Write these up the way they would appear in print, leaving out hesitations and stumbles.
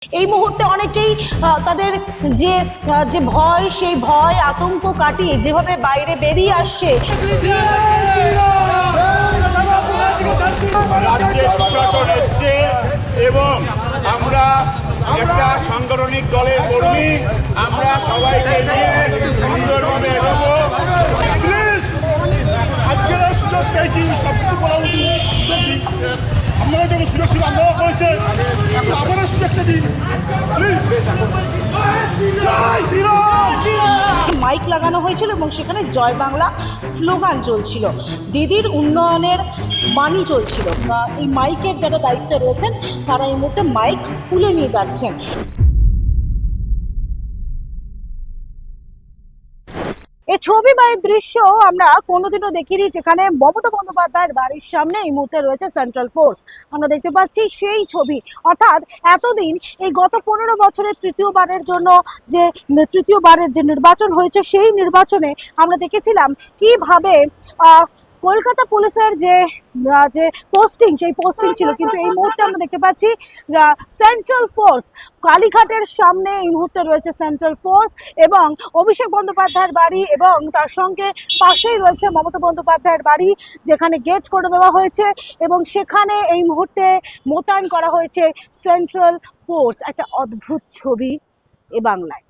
এই মুহূর্তে অনেকেই তাদের যে যে ভয়, সেই ভয় আতঙ্ক কাটিয়ে যেভাবে বাইরে বেরিয়ে আসছে। রাজ্যে সুশাসন এসছে এবং আমরা একটা সাংগঠনিক দলের কর্মী, আমরা সবাইকে নিয়ে সুন্দরভাবে এগোবো। প্লিজ, আজকের সুযোগ পেয়েছি, সবকিছু বলা উচিত। আমরা যখন সুযোগ ছিল আমরাও করেছে, এখন আমাদের সুযোগটা দিন প্লিজ। মাইক লাগানো হয়েছিল এবং সেখানে জয় বাংলা স্লোগান চলছিল, দিদির উন্নয়নের বাণী চলছিল। এই মাইকের যারা দায়িত্বে রয়েছেন তারা এই মুহূর্তে মাইক তুলে নিয়ে যাচ্ছেন। এই ছবি বা এই দৃশ্য আমরা কোনোদিনও দেখিনি, যেখানে মমতা বন্দ্যোপাধ্যায়ের বাড়ির সামনে এই মুহূর্তে রয়েছে সেন্ট্রাল ফোর্স। আমরা দেখতে পাচ্ছি সেই ছবি, অর্থাৎ এতদিন এই গত 15 বছরের তৃতীয়বারের যে নির্বাচন হয়েছে, সেই নির্বাচনে আমরা দেখেছিলাম কিভাবে কলকাতা পুলিশের যে পোস্টিং, সেই পোস্টিং ছিল। কিন্তু এই মুহূর্তে আমরা দেখতে পাচ্ছি সেন্ট্রাল ফোর্স কালীঘাটের সামনে এই মুহূর্তে রয়েছে সেন্ট্রাল ফোর্স, এবং অভিষেক বন্দ্যোপাধ্যায়ের বাড়ি এবং তার সঙ্গে পাশেই রয়েছে মমতা বন্দ্যোপাধ্যায়ের বাড়ি, যেখানে গেট করে দেওয়া হয়েছে এবং সেখানে এই মুহূর্তে মোতায়েন করা হয়েছে সেন্ট্রাল ফোর্স। একটা অদ্ভুত ছবি এ বাংলায়।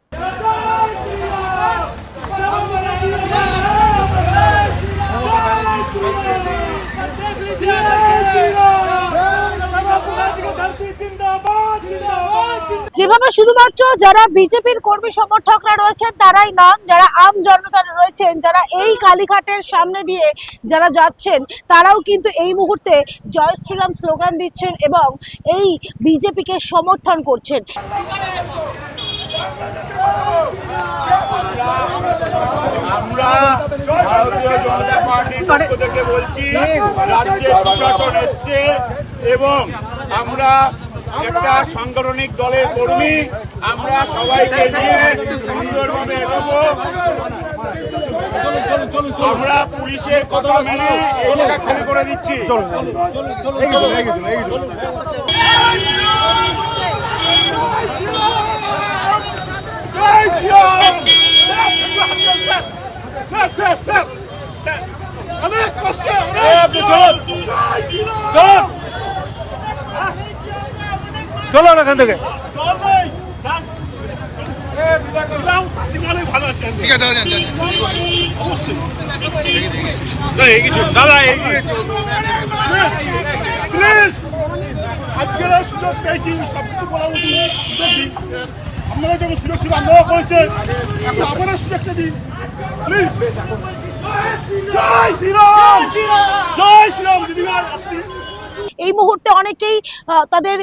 যেভাবে শুধুমাত্র যারা বিজেপির কর্মী সমর্থকরা রয়েছেন তারাই নন, যারা আম জনতা রয়েছেন, যারা এই কালীঘাটের সামনে দিয়ে যারা যাচ্ছেন, তারাও কিন্তু এই মুহূর্তে জয় শ্রীরাম স্লোগান দিচ্ছেন এবং এই বিজেপিকে সমর্থন করছেন। আমরা ভারতীয় জনতা পার্টির পক্ষ থেকে বলছি, রাজ্যে সুশাসন এসছে এবং আমরা একটা সাংগঠনিক দলের কর্মী, আমরা সবাইকে নিয়ে সুন্দরভাবে এগোবো। আমরা পুলিশের কথা মেনে এই জায়গা খালি করে দিচ্ছি। অনেক কষ্ট, চলো এখান থেকে। ভালো আছে, ঠিক আছে দাদা প্লিজ, আজকের সুযোগ পেয়েছি, সবকিছু বলা উচিত। আমরা যখন সুযোগ ছিল আমরাও করেছে, এখন আমাদের সুযোগটা দিন প্লিজ। জয় শ্রীরাম, জয় শ্রীরাম। দিদিভাই আসছি। এই মুহূর্তে অনেকেই তাদের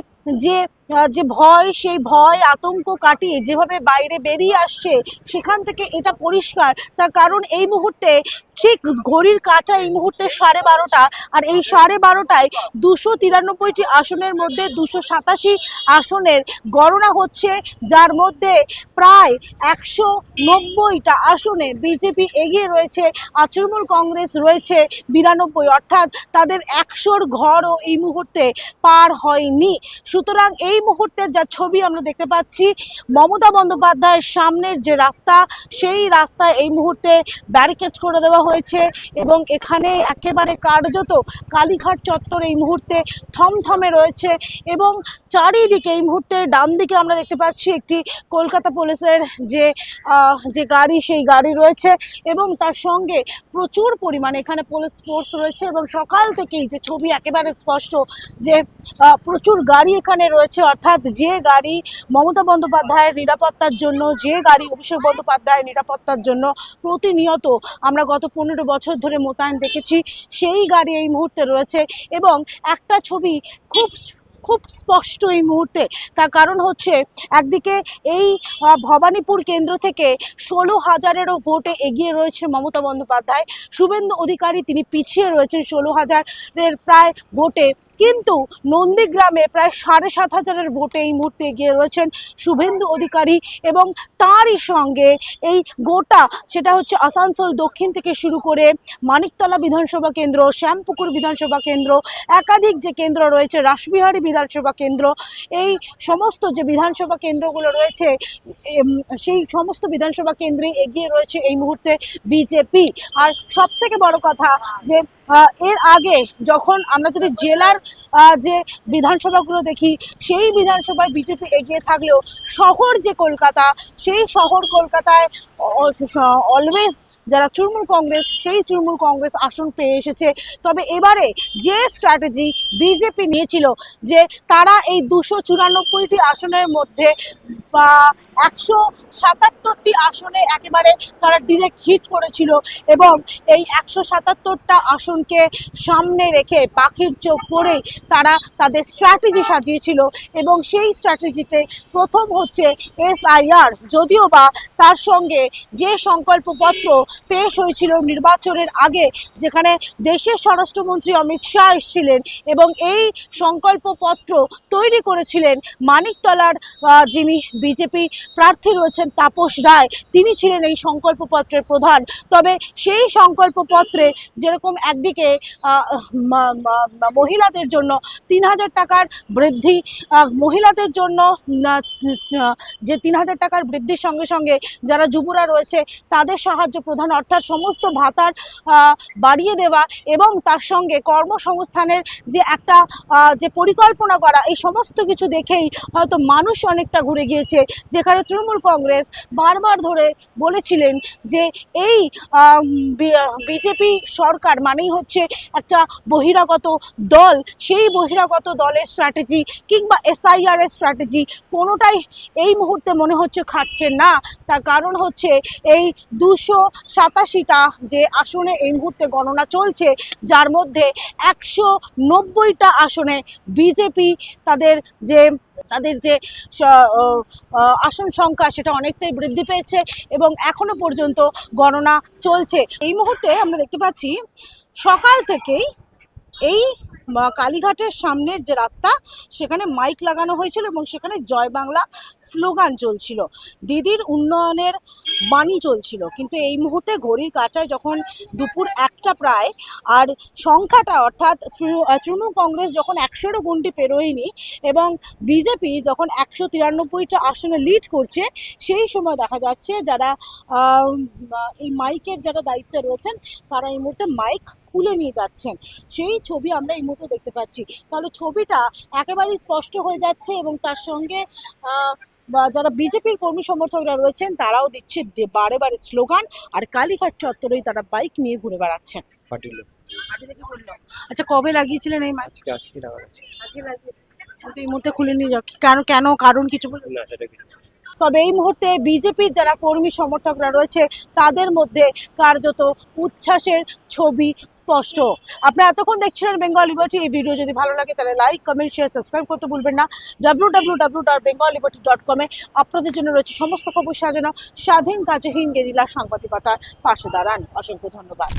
যে ভয়, সেই ভয় আতঙ্ক কাটিয়ে যেভাবে বাইরে বেরিয়ে আসছে, সেখান থেকে এটা পরিষ্কার। তার কারণ এই মুহূর্তে ঠিক ঘড়ির কাঁটা এই মুহূর্তে 12:30, আর এই 12:30টায় 293টি আসনের মধ্যে 287 আসনের গণনা হচ্ছে, যার মধ্যে প্রায় 190টা আসনে বিজেপি এগিয়ে রয়েছে, আর তৃণমূল কংগ্রেস রয়েছে 92, অর্থাৎ তাদের 100র ঘরও এই মুহূর্তে পার হয়নি। সুতরাং এই মুহূর্তের যা ছবি আমরা দেখতে পাচ্ছি, মমতা বন্দ্যোপাধ্যায়ের সামনের যে রাস্তা, সেই রাস্তায় এই মুহূর্তে ব্যারিকেড করে দেওয়া হয়েছে এবং এখানে একেবারে কার্যত কালীঘাট চত্বর এই মুহূর্তে থমথমে রয়েছে। এবং চারিদিকে এই মুহূর্তে ডান দিকে আমরা দেখতে পাচ্ছি একটি কলকাতা পুলিশের যে গাড়ি, সেই গাড়ি রয়েছে এবং তার সঙ্গে প্রচুর পরিমাণে এখানে পুলিশ ফোর্স রয়েছে। এবং সকাল থেকেই যে ছবি একেবারে স্পষ্ট যে প্রচুর গাড়ি এখানে রয়েছে, অর্থাৎ যে গাড়ি মমতা বন্দ্যোপাধ্যায়ের নিরাপত্তার জন্য, যে গাড়ি অভিষেক বন্দ্যোপাধ্যায়ের নিরাপত্তার জন্য প্রতিনিয়ত আমরা গত 15 বছর ধরে মোতায়েন দেখেছি, সেই গাড়ি এই মুহূর্তে রয়েছে। এবং একটা ছবি খুব স্পষ্ট এই মুহূর্তে, তার কারণ হচ্ছে একদিকে এই ভবানীপুর কেন্দ্র থেকে 16,000-এরও ভোটে এগিয়ে রয়েছে মমতা বন্দ্যোপাধ্যায়। শুভেন্দু অধিকারী তিনি পিছিয়ে রয়েছেন 16,000-এর প্রায় ভোটে। কিন্তু নন্দীগ্রামে প্রায় 7,500 ভোটে এই মুহূর্তে এগিয়ে রয়েছেন শুভেন্দু অধিকারী এবং তারই সঙ্গে এই গোটা সেটা হচ্ছে আসানসোল দক্ষিণ থেকে শুরু করে মানিকতলা বিধানসভা কেন্দ্র, শ্যামপুকুর বিধানসভা কেন্দ্র, একাধিক যে কেন্দ্র রয়েছে, রাসবিহারী বিধানসভা কেন্দ্র, এই সমস্ত যে বিধানসভা কেন্দ্রগুলো রয়েছে সেই সমস্ত বিধানসভা কেন্দ্রে এগিয়ে রয়েছে এই মুহূর্তে বিজেপি। আর সব থেকে বড় কথা যে এর আগে যখন আমরা যদি জেলার যে বিধানসভাগুলো দেখি সেই বিধানসভায় বিজেপি এগিয়ে থাকলেও শহর যে কলকাতা, সেই শহর কলকাতায় অলওয়েজ যারা তৃণমূল কংগ্রেস, সেই তৃণমূল কংগ্রেস আসন পেয়ে এসেছে। তবে এবারে যে স্ট্র্যাটেজি বিজেপি নিয়েছিল যে তারা এই 294টি আসনের মধ্যে 177টি আসনে একেবারে তারা ডিরেক্ট হিট করেছিল এবং এই 177টা আসনকে সামনে রেখে পাখির চোখ করে তারা তাদের স্ট্র্যাটেজি সাজিয়েছিল এবং সেই স্ট্র্যাটেজিতে প্রথম হচ্ছে SIR, যদিও বা তার সঙ্গে যে সংকল্পপত্র পেশ হয়েছিল নির্বাচনের আগে, যেখানে দেশের স্বরাষ্ট্রমন্ত্রী অমিত শাহ এসেছিলেন এবং এই সংকল্পপত্র তৈরি করেছিলেন মানিকতলার যিনি বিজেপি প্রার্থী রয়েছেন তাপস রায়, তিনি ছিলেন এই সংকল্পপত্রের প্রধান। তবে সেই সংকল্পপত্রে যেরকম একদিকে মহিলাদের জন্য 3,000 টাকার বৃদ্ধি, মহিলাদের জন্য যে 3,000 টাকার বৃদ্ধির সঙ্গে সঙ্গে যারা যুবরা রয়েছে তাদের সাহায্য প্রদান, অর্থাৎ সমস্ত ভাতার বাড়িয়ে দেওয়া এবং তার সঙ্গে কর্মসংস্থানের যে একটা যে পরিকল্পনা করা, এই সমস্ত কিছু দেখেই হয়তো মানুষ অনেকটা ঘুরে গিয়েছে। যেখানে তৃণমূল কংগ্রেস বারবার ধরে বলেছিলেন যে এই বিজেপি সরকার মানেই হচ্ছে একটা বহিরাগত দল, সেই বহিরাগত দলের স্ট্র্যাটেজি কিংবা SIR এর স্ট্র্যাটেজি কোনোটাই এই মুহূর্তে মনে হচ্ছে খাচ্ছে না। তার কারণ হচ্ছে এই 287টা যে আসনে এই মুহূর্তে গণনা চলছে, যার মধ্যে 190টা আসনে বিজেপি তাদের যে আসন সংখ্যা সেটা অনেকটাই বৃদ্ধি পেয়েছে এবং এখনো পর্যন্ত গণনা চলছে। এই মুহূর্তে আমরা দেখতে পাচ্ছি সকাল থেকেই এই কালীঘাটের সামনের যে রাস্তা সেখানে মাইক লাগানো হয়েছিল এবং সেখানে জয় বাংলা স্লোগান চলছিল, দিদির উন্নয়নের বাণী চলছিল। কিন্তু এই মুহূর্তে ঘড়ির কাঁটায় যখন দুপুর 1টা প্রায়, আর সংখ্যাটা অর্থাৎ তৃণমূল কংগ্রেস যখন 100-এরও গণ্ডি পেরোয়নি এবং বিজেপি যখন 193টা আসনে লিড করছে, সেই সময় দেখা যাচ্ছে যারা এই মাইকের যারা দায়িত্বে রয়েছেন তারা এই মুহূর্তে মাইক খুলে নিয়ে যাচ্ছেন। সেই ছবি আমরা এই মুহূর্তে দেখতে পাচ্ছি। তাহলে ছবিটা একেবারেই স্পষ্ট হয়ে যাচ্ছে এবং তার সঙ্গে যারা বিজেপির কর্মী সমর্থকরা রয়েছেন তারাও দিচ্ছে বারে বারে স্লোগান, আর কালীঘাট চত্বরেই তারা বাইক নিয়ে ঘুরে বেড়াচ্ছেন। আচ্ছা, কবে লাগিয়েছিলেন এই মাইক? আজকে লাগিয়েছেন, কিন্তু এই মুহূর্তে খুলে নিয়ে যাও কেন কারণ কিছু বলে? না, সেটা কি তবে এই মুহূর্তে বিজেপির যারা কর্মী সমর্থকরা রয়েছে তাদের মধ্যে কার্যত উচ্ছ্বাসের ছবি স্পষ্ট। আপনারা এতক্ষণ দেখছিলেন বেঙ্গল লিবার্টি। এই ভিডিও যদি ভালো লাগে তাহলে লাইক, কমেন্ট, শেয়ার, সাবস্ক্রাইব করতে ভুলবেন না। www.bengalliberty.com আপনাদের জন্য রয়েছে সমস্ত খবর সাজানো, স্বাধীন কাজহীন গেরিলা সাংবাদিকতার পাশে দাঁড়ান। অসংখ্য ধন্যবাদ।